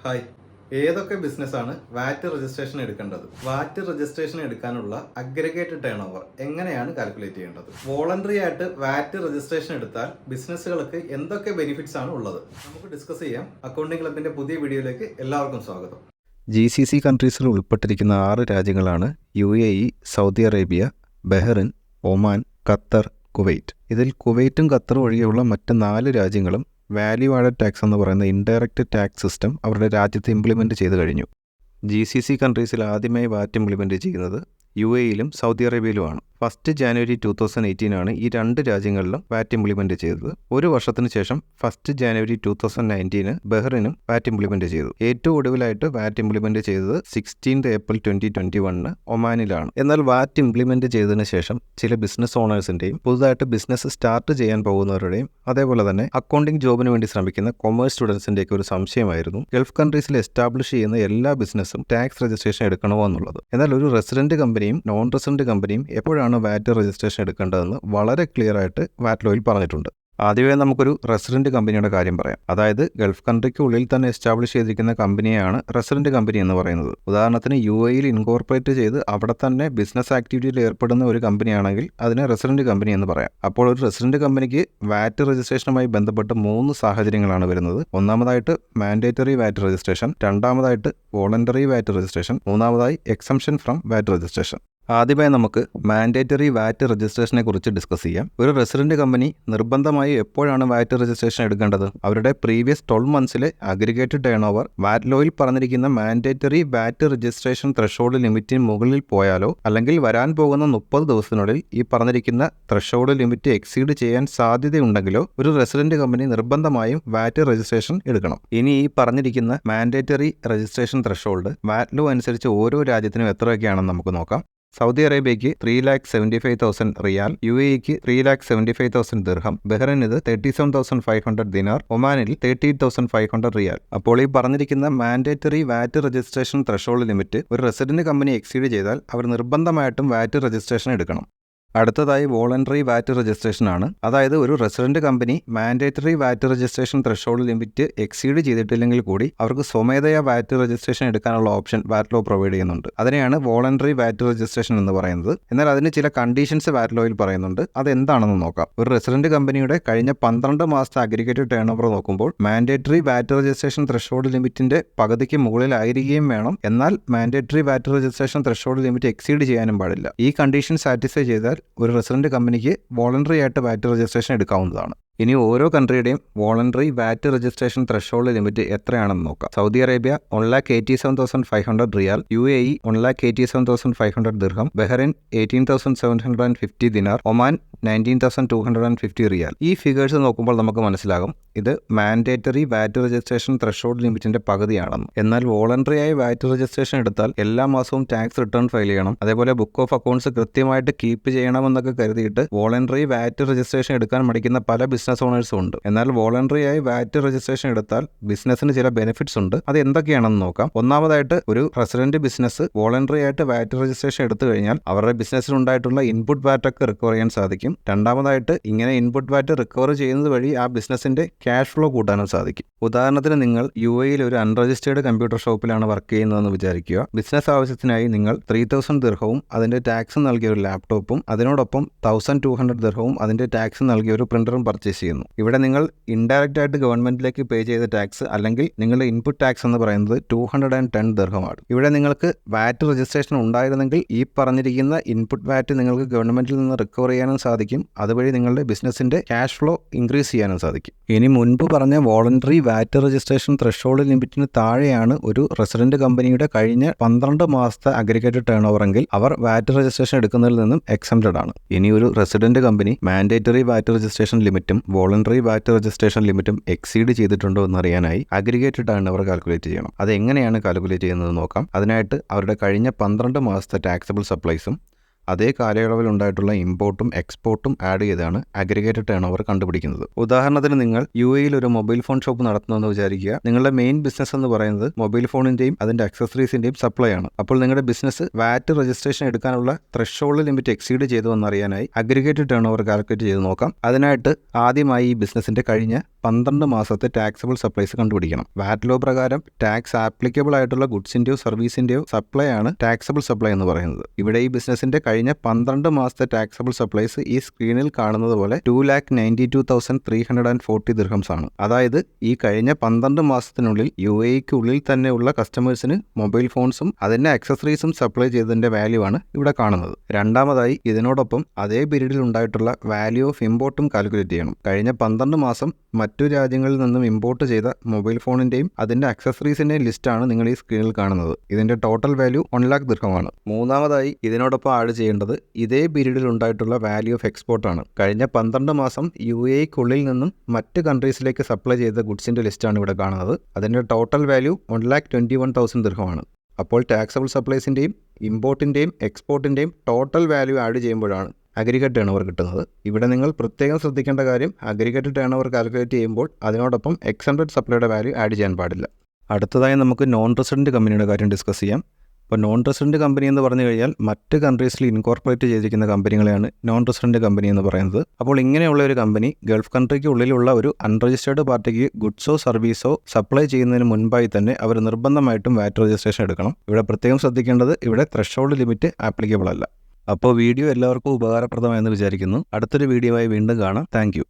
Hi, ഏതൊക്കെ ബിസിനസ്സാണ് വാറ്റ് registration എടുക്കേണ്ടത്? വാറ്റ് രജിസ്ട്രേഷൻ എടുക്കാനുള്ള അഗ്രഗേറ്റ് ടേൺ ഓവർ എങ്ങനെയാണ് കാൽക്കുലേറ്റ് ചെയ്യേണ്ടത്? വോളണ്ടറി ആയിട്ട് വാറ്റ് രജിസ്ട്രേഷൻ എടുത്താൽ ബിസിനസ്സുകൾക്ക് എന്തൊക്കെ ബെനിഫിറ്റ്സ് ആണ് ഉള്ളത്? നമുക്ക് ഡിസ്കസ് ചെയ്യാം. അക്കൗണ്ടിംഗ് ക്ലബിന്റെ പുതിയ വീഡിയോയിലേക്ക് എല്ലാവർക്കും സ്വാഗതം. GCC കൺട്രീസിൽ ഉൾപ്പെട്ടിരിക്കുന്ന 6 രാജ്യങ്ങളാണ് UAE, Saudi Arabia, Bahrain, Oman, Qatar, Kuwait. ഇതിൽ കുവൈറ്റും ഖത്തറും ഒഴികെയുള്ള മറ്റ് 4 രാജ്യങ്ങളും വാല്യൂ ആഡഡ് ടാക്സ് എന്ന് പറയുന്ന ഇൻഡയറക്റ്റ് ടാക്സ് സിസ്റ്റം അവരുടെ രാജ്യത്ത് ഇംപ്ലിമെൻറ്റ് ചെയ്ത് കഴിഞ്ഞു. GCC കൺട്രീസിൽ ആദ്യമായി വാറ്റ് ഇംപ്ലിമെൻറ്റ് ചെയ്യുന്നത് UAEയിലും സൗദി അറേബ്യയിലുമാണ്. 1 ജാനുവരി 2018 ആണ് ഈ 2 രാജ്യങ്ങളിലും വാറ്റ് ഇംപ്ലിമെൻറ്റ് ചെയ്തത്. ഒരു വർഷത്തിന് ശേഷം 1 ജാനുവരി 2019 ബഹ്റിനും വാറ്റ് ഇംപ്ലിമെൻറ്റ് ചെയ്തു. ഏറ്റവും ഒടുവിലായിട്ട് വാറ്റ് ഇംപ്ലിമെൻറ്റ് ചെയ്തത് 16 ഏപ്രിൽ 2021 ഒമാനിലാണ്. എന്നാൽ വാറ്റ് ഇംപ്ലിമെൻറ്റ് ചെയ്തതിന് ശേഷം ചില ബിസിനസ് ഓണേഴ്സിൻ്റെയും പുതുതായിട്ട് ബിസിനസ് സ്റ്റാർട്ട് ചെയ്യാൻ പോകുന്നവരുടെയും അതേപോലെ തന്നെ അക്കൗണ്ടിംഗ് ജോബിന് വേണ്ടി ശ്രമിക്കുന്ന കൊമേഴ്സ് സ്റ്റുഡൻസിൻ്റെയൊക്കെ ഒരു സംശയമായിരുന്നു ഗൾഫ് കൺട്രീസിൽ എസ്റ്റാബ്ലിഷ് ചെയ്യുന്ന എല്ലാ ബിസിനസ്സും ടാക്സ് രജിസ്ട്രേഷൻ എടുക്കണമോ എന്നുള്ളത്. എന്നാൽ ഒരു റെസിഡന്റ് കമ്പനിയും നോൺ റെസിഡന്റ് കമ്പനിയും എപ്പോഴാണ് വാറ്റ് രജിസ്ട്രേഷൻ എടുക്കേണ്ടതെന്ന് വളരെ ക്ലിയർ ആയിട്ട് വാറ്റ് ലോയിൽ പറഞ്ഞിട്ടുണ്ട്. ആദ്യമേ നമുക്കൊരു റെസിഡന്റ് കമ്പനിയുടെ കാര്യം പറയാം. അതായത് ഗൾഫ് കൺട്രിക്ക് ഉള്ളിൽ തന്നെ എസ്റ്റാബ്ലിഷ് ചെയ്തിരിക്കുന്ന കമ്പനിയാണ് റെസിഡന്റ് കമ്പനി എന്ന് പറയുന്നത്. ഉദാഹരണത്തിന് UAEയിൽ ഇൻകോർപ്പറേറ്റ് ചെയ്ത് അവിടെ തന്നെ ബിസിനസ് ആക്ടിവിറ്റിയിൽ ഏർപ്പെടുന്ന ഒരു കമ്പനിയാണെങ്കിൽ അതിനെ റെസിഡന്റ് കമ്പനി എന്ന് പറയാം. അപ്പോൾ ഒരു റെസിഡന്റ് കമ്പനിക്ക് വാറ്റ് രജിസ്ട്രേഷനുമായി ബന്ധപ്പെട്ട് 3 സാഹചര്യങ്ങളാണ് വരുന്നത്. ഒന്നാമതായിട്ട് മാൻഡേറ്ററി വാറ്റ് രജിസ്ട്രേഷൻ, രണ്ടാമതായിട്ട് വോളണ്ടറി വാറ്റ് രജിസ്ട്രേഷൻ, മൂന്നാമതായി എക്സംഷൻ ഫ്രം വാറ്റ് രജിസ്ട്രേഷൻ. ആദ്യമായി നമുക്ക് മാൻഡേറ്ററി വാറ്റ് രജിസ്ട്രേഷനെ കുറിച്ച് ഡിസ്കസ് ചെയ്യാം. ഒരു റെസിഡന്റ് കമ്പനി നിർബന്ധമായി എപ്പോഴാണ് വാറ്റ് രജിസ്ട്രേഷൻ എടുക്കേണ്ടത്? അവരുടെ പ്രീവിയസ് 12 മന്ത്സിലെ അഗ്രിഗേറ്റഡ് ടേൺ ഓവർ വാറ്റ് ലോയിൽ പറഞ്ഞിരിക്കുന്ന മാൻഡേറ്ററി വാറ്റ് രജിസ്ട്രേഷൻ ത്രെഷോൾഡ് ലിമിറ്റിന് മുകളിൽ പോയാലോ അല്ലെങ്കിൽ വരാൻ പോകുന്ന 30 ദിവസത്തിനുള്ളിൽ ഈ പറഞ്ഞിരിക്കുന്ന ത്രെഷോൾഡ് ലിമിറ്റ് എക്സീഡ് ചെയ്യാൻ സാധ്യതയുണ്ടെങ്കിലോ ഒരു റെസിഡന്റ് കമ്പനി നിർബന്ധമായും വാറ്റ് രജിസ്ട്രേഷൻ എടുക്കണം. ഇനി ഈ പറഞ്ഞിരിക്കുന്ന മാൻഡേറ്ററി രജിസ്ട്രേഷൻ ത്രെഷോൾഡ് വാറ്റ് ലോ അനുസരിച്ച് ഓരോ രാജ്യത്തിനും എത്രയൊക്കെയാണെന്ന് നമുക്ക് നോക്കാം. സൗദി അറേബ്യയ്ക്ക് 3,75,000 റിയാൽ, UAEക്ക് 3,75,000 ദിർഹം, ബഹ്റിന് 37,500 ദിനാർ, ഒമാനിൽ 38,500 റിയാൽ. അപ്പോൾ ഈ പറഞ്ഞിരിക്കുന്ന മാൻഡേറ്ററി വാറ്റ് രജിസ്ട്രേഷൻ ത്രെഷോൾഡ് ലിമിറ്റ് ഒരു റെസിഡന്റ് കമ്പനി എക്സീഡ് ചെയ്താൽ അവർ നിർബന്ധമായിട്ടും വാറ്റ് രജിസ്ട്രേഷൻ എടുക്കണം. അടുത്തതായി വോളണ്ടറി വാറ്റ് രജിസ്ട്രേഷൻ ആണ്. അതായത് ഒരു റെസിഡന്റ് കമ്പനി മാൻഡേറ്ററി വാറ്റ് രജിസ്ട്രേഷൻ ത്രെഷോൾഡ് ലിമിറ്റ് എക്സീഡ് ചെയ്തിട്ടില്ലെങ്കിൽ കൂടി അവർക്ക് സ്വമേധയാ വാറ്റ് രജിസ്ട്രേഷൻ എടുക്കാനുള്ള ഓപ്ഷൻ വാറ്റ് ലോ പ്രൊവൈഡ് ചെയ്യുന്നുണ്ട്. അതിനെയാണ് വോളണ്ടറി വാറ്റ് രജിസ്ട്രേഷൻ എന്ന് പറയുന്നത്. എന്നാൽ അതിന് ചില കണ്ടീഷൻസ് വാറ്റ് ലോയിൽ പറയുന്നുണ്ട്. അതെന്താണെന്ന് നോക്കാം. ഒരു റെസിഡന്റ് കമ്പനിയുടെ കഴിഞ്ഞ 12 മാസത്തെ അഗ്രിഗേറ്റഡ് ടേൺ ഓവർ നോക്കുമ്പോൾ മാൻഡേറ്ററി വാറ്റ് രജിസ്ട്രേഷൻ ത്രെഷോൾഡ് ലിമിറ്റിന്റെ പകുതിക്ക് മുകളിലായിരിക്കുകയും വേണം. എന്നാൽ മാൻഡേറ്ററി വാറ്റ് രജിസ്ട്രേഷൻ ത്രെഷോൾഡ് ലിമിറ്റ് എക്സീഡ് ചെയ്യാനും പാടില്ല. ഈ കണ്ടീഷൻ സാറ്റിസ്ഫൈ ചെയ്താൽ ഒരു റെസിഡന്റ് കമ്പനിക്ക് വോളണ്ടറി ആയിട്ട് വാറ്റ് രജിസ്ട്രേഷൻ എടുക്കാവുന്നതാണ്. ഇനി ഓരോ കൺട്രിയുടെയും വോളണ്ടറി വാറ്റ് രജിസ്ട്രേഷൻ ത്രെഷോൾഡ് ലിമിറ്റ് എത്രയാണെന്ന് നോക്കാം. സൗദി അറേബ്യ 1,87,500 റിയാൽ, UAE 1,87,500 ദിർഹം, ബഹ്റിൻ 18,750 ദിനാർ, ഒമാൻ 19,250 റിയാൽ. ഈ ഫിഗേഴ്സ് നോക്കുമ്പോൾ നമുക്ക് മനസ്സിലാകും ഇത് മാൻഡേറ്ററി വാറ്റ് രജിസ്ട്രേഷൻ ത്രെഷോൾഡ് ലിമിറ്റിന്റെ പകുതിയാണെന്ന്. എന്നാൽ വോളണ്ടറി ആയി വാറ്റ് രജിസ്ട്രേഷൻ എടുത്താൽ എല്ലാ മാസവും ടാക്സ് റിട്ടേൺ ഫയൽ ചെയ്യണം, അതേപോലെ ബുക്ക് ഓഫ് അക്കൗണ്ട്സ് കൃത്യമായിട്ട് കീപ്പ് ചെയ്യണമെന്നൊക്കെ കരുതിയിട്ട് വോളണ്ടറി വാറ്റ് രജിസ്ട്രേഷൻ എടുക്കാൻ മടിക്കുന്ന പല ബിസിനസ് ഓണേഴ്സും ഉണ്ട്. എന്നാൽ വോളണ്ടറി ആയി വാറ്റ് രജിസ്ട്രേഷൻ എടുത്താൽ ബിസിനസിന് ചില ബെനിഫിറ്റ്സ് ഉണ്ട്. അത് എന്തൊക്കെയാണെന്ന് നോക്കാം. ഒന്നാമതായിട്ട് ഒരു റെസിഡന്റ് ബിസിനസ് വോളണ്ടറി ആയിട്ട് വാറ്റ് രജിസ്ട്രേഷൻ എടുത്തു കഴിഞ്ഞാൽ അവരുടെ ബിസിനസ്സിനുണ്ടായിട്ടുള്ള ഇൻപുട്ട് വാറ്റ് ഒക്കെ റിക്കവർ ചെയ്യാൻ സാധിക്കും. രണ്ടാമതായിട്ട് ഇങ്ങനെ ഇൻപുട്ട് വാറ്റ് റിക്കവർ ചെയ്യുന്നത് വഴി ആ ബിസിനസിന്റെ ക്യാഷ് ഫ്ലോ കൂട്ടാനും സാധിക്കും. ഉദാഹരണത്തിന് നിങ്ങൾ UAEയിൽ ഒരു അൺരജിസ്റ്റേർഡ് കമ്പ്യൂട്ടർ ഷോപ്പിലാണ് വർക്ക് ചെയ്യുന്നതെന്ന് വിചാരിക്കുക. ബിസിനസ് ആവശ്യത്തിനായി നിങ്ങൾ 3,000 ദിർഹവും അതിന്റെ ടാക്സ് നൽകിയ ഒരു ലാപ്ടോപ്പും അതിനോടൊപ്പം 1,200 ദിർഹവും അതിന്റെ ടാക്സ് നൽകിയ ഒരു പ്രിന്ററും പർച്ചേസ് ചെയ്യുന്നു. ഇവിടെ നിങ്ങൾ ഇൻഡയറക്റ്റ് ആയിട്ട് ഗവൺമെന്റിലേക്ക് പേ ചെയ്ത ടാക്സ് അല്ലെങ്കിൽ നിങ്ങളുടെ ഇൻപുട്ട് ടാക്സ് എന്ന് പറയുന്നത് 210 ദിർഹമാണ്. ഇവിടെ നിങ്ങൾക്ക് വാറ്റ് രജിസ്ട്രേഷൻ ഉണ്ടായിരുന്നെങ്കിൽ ഈ പറഞ്ഞിരിക്കുന്ന ഇൻപുട്ട് വാറ്റ് നിങ്ങൾക്ക് ഗവൺമെന്റിൽ നിന്ന് റിക്കവർ ചെയ്യാനും സാധിക്കും. അതുവഴി നിങ്ങളുടെ ബിസിനസിന്റെ ക്യാഷ് ഫ്ലോ ഇൻക്രീസ് ചെയ്യാനും സാധിക്കും. ഇനി മുൻപ് പറഞ്ഞ വോളണ്ടറി വാറ്റ് രജിസ്ട്രേഷൻ ത്രെഷോൾഡ് ലിമിറ്റിന് താഴെയാണ് ഒരു റെസിഡന്റ് കമ്പനിയുടെ കഴിഞ്ഞ 12 മാസത്തെ അഗ്രിഗേറ്റഡ് ടേൺ ഓവർ എങ്കിൽ അവർ വാറ്റ് രജിസ്ട്രേഷൻ എടുക്കുന്നതിൽ നിന്നും എക്സംപ്റ്റഡ് ആണ്. ഇനി ഒരു റെസിഡന്റ് കമ്പനി മാൻഡേറ്ററി വാറ്റ് രജിസ്ട്രേഷൻ ലിമിറ്റും വോളണ്ടറി വാറ്റ് രജിസ്ട്രേഷൻ ലിമിറ്റും എക്സീഡ് ചെയ്തിട്ടുണ്ടോ എന്നറിയാനായി അഗ്രിഗേറ്റഡ് ടേൺ ഓവർ കാൽക്കുലേറ്റ് ചെയ്യണം. അത് എങ്ങനെയാണ് കാൽക്കുലേറ്റ് ചെയ്യുന്നത് നോക്കാം. അതിനായിട്ട് അവരുടെ കഴിഞ്ഞ 12 മാസത്തെ ടാക്സബിൾ സപ്ലൈസും അതേ കാലയളവിൽ ഉണ്ടായിട്ടുള്ള ഇമ്പോർട്ടും എക്സ്പോർട്ടും ആഡ് ചെയ്താണ് അഗ്രിഗേറ്റഡ് ടേൺ ഓവർ കണ്ടുപിടിക്കുന്നത്. ഉദാഹരണത്തിന് നിങ്ങൾ UAEയിൽ ഒരു മൊബൈൽ ഫോൺ ഷോപ്പ് നടത്തുന്നതെന്ന് വിചാരിക്കുക. നിങ്ങളുടെ മെയിൻ ബിസിനസ് എന്ന് പറയുന്നത് മൊബൈൽ ഫോണിന്റെയും അതിന്റെ അക്സസറീസിന്റെയും സപ്ലൈ ആണ്. അപ്പോൾ നിങ്ങളുടെ ബിസിനസ് വാറ്റ് രജിസ്ട്രേഷൻ എടുക്കാനുള്ള ത്രെഷോൾഡ് ലിമിറ്റ് എക്സീഡ് ചെയ്തു എന്നറിയാനായി അഗ്രിഗേറ്റഡ് ടേൺ ഓവർ കാൽക്കുലേറ്റ് ചെയ്ത് നോക്കാം. അതിനായിട്ട് ആദ്യമായി ഈ ബിസിനസിന്റെ കഴിഞ്ഞ 12 മാസത്തെ ടാക്സബിൾ സപ്ലൈസ് കണ്ടുപിടിക്കണം. വാറ്റ് ലോ പ്രകാരം ടാക്സ് ആപ്ലിക്കബിൾ ആയിട്ടുള്ള ഗുഡ്സിന്റെയോ സർവീസിന്റെയോ സപ്ലൈ ആണ് ടാക്സബിൾ സപ്ലൈ എന്ന് പറയുന്നത്. ഇവിടെ ഈ ബിസിനസിന്റെ കഴിഞ്ഞ 12 മാസത്തെ ടാക്സബിൾ സപ്ലൈസ് ഈ സ്ക്രീനിൽ കാണുന്നത് പോലെ 2,92,340 ദിർഹംസ് ആണ്. അതായത് ഈ കഴിഞ്ഞ 12 മാസത്തിനുള്ളിൽ UAE-ക്കുള്ളിൽ തന്നെയുള്ള കസ്റ്റമേഴ്സിന് മൊബൈൽ ഫോൺസും അതിന്റെ അക്സസറീസും സപ്ലൈ ചെയ്തതിന്റെ വാല്യൂ ആണ് ഇവിടെ കാണുന്നത്. രണ്ടാമതായി ഇതിനോടൊപ്പം അതേ പീരീഡിൽ ഉണ്ടായിട്ടുള്ള വാല്യൂ ഓഫ് ഇമ്പോർട്ടും കാൽക്കുലേറ്റ് ചെയ്യണം. കഴിഞ്ഞ 12 മാസം മറ്റു രാജ്യങ്ങളിൽ നിന്നും ഇമ്പോർട്ട് ചെയ്ത മൊബൈൽ ഫോണിന്റെയും അതിന്റെ അക്സസറീസിന്റെയും ലിസ്റ്റാണ് നിങ്ങൾ ഈ സ്ക്രീനിൽ കാണുന്നത്. ഇതിന്റെ ടോട്ടൽ വാല്യൂ 1 lakh ദിർഹമാണ്. മൂന്നാമതായി ഇതിനോടൊപ്പം ആഡ് ചെയ്യേണ്ടത് ഇതേ പീരീഡിൽ ഉണ്ടായിട്ടുള്ള വാല്യൂ ഓഫ് എക്സ്പോർട്ട് ആണ്. കഴിഞ്ഞ 12 മാസം UAE-ക്കുള്ളിൽ നിന്നും മറ്റ് കൺട്രീസിലേക്ക് സപ്ലൈ ചെയ്ത ഗുഡ്സിന്റെ ലിസ്റ്റാണ് ഇവിടെ കാണുന്നത്. അതിന്റെ ടോട്ടൽ വാല്യൂ 1,21,000 ദിർഹമാണ്. അപ്പോൾ ടാക്സബിൾ സപ്ലൈസിന്റെയും ഇമ്പോർട്ടിന്റെയും എക്സ്പോർട്ടിന്റെയും ടോട്ടൽ വാല്യൂ ആഡ് ചെയ്യുമ്പോഴാണ് അഗ്രിഗേറ്റ് ടേൺ ഓവർ കിട്ടുന്നത്. ഇവിടെ നിങ്ങൾ പ്രത്യേകം ശ്രദ്ധിക്കേണ്ട കാര്യം, അഗ്രിഗേറ്റ് ടേൺ ഓവർ കാൽക്കുലേറ്റ് ചെയ്യുമ്പോൾ അതിനോടൊപ്പം എക്സ്റ്റൻഡഡ് സപ്ലൈയുടെ വാല്യൂ ആഡ് ചെയ്യാൻ പാടില്ല. അടുത്തതായി നമുക്ക് നോൺ റെസിഡൻറ്റ് കമ്പനിയുടെ കാര്യം ഡിസ്കസ് ചെയ്യാം. ഇപ്പോൾ നോൺ റെസിഡൻറ്റ് കമ്പനി എന്ന് പറഞ്ഞു കഴിഞ്ഞാൽ മറ്റ് കൺട്രീസിൽ ഇൻകോർപ്പറേറ്റ് ചെയ്തിരിക്കുന്ന കമ്പനികളെയാണ് നോൺ റെസിഡൻറ്റ് കമ്പനി എന്ന് പറയുന്നത്. അപ്പോൾ ഇങ്ങനെയുള്ള ഒരു കമ്പനി ഗൾഫ് കൺട്രിക്ക് ഉള്ളിലുള്ള ഒരു അൺരജിസ്റ്റേർഡ് പാർട്ടിക്ക് ഗുഡ്സോ സർവീസോ സപ്ലൈ ചെയ്യുന്നതിന് മുൻപായി തന്നെ അവർ നിർബന്ധമായിട്ടും വാറ്റ് രജിസ്ട്രേഷൻ എടുക്കണം. ഇവിടെ പ്രത്യേകം ശ്രദ്ധിക്കേണ്ടത് ഇവിടെ ത്രെഷോൾഡ് ലിമിറ്റ് ആപ്ലിക്കബിൾ അല്ല. അപ്പോൾ വീഡിയോ എല്ലാവർക്കും ഉപകാരപ്രദമായെന്ന് വിചാരിക്കുന്നു. അടുത്തൊരു വീഡിയോയുമായി വീണ്ടും കാണാം. താങ്ക്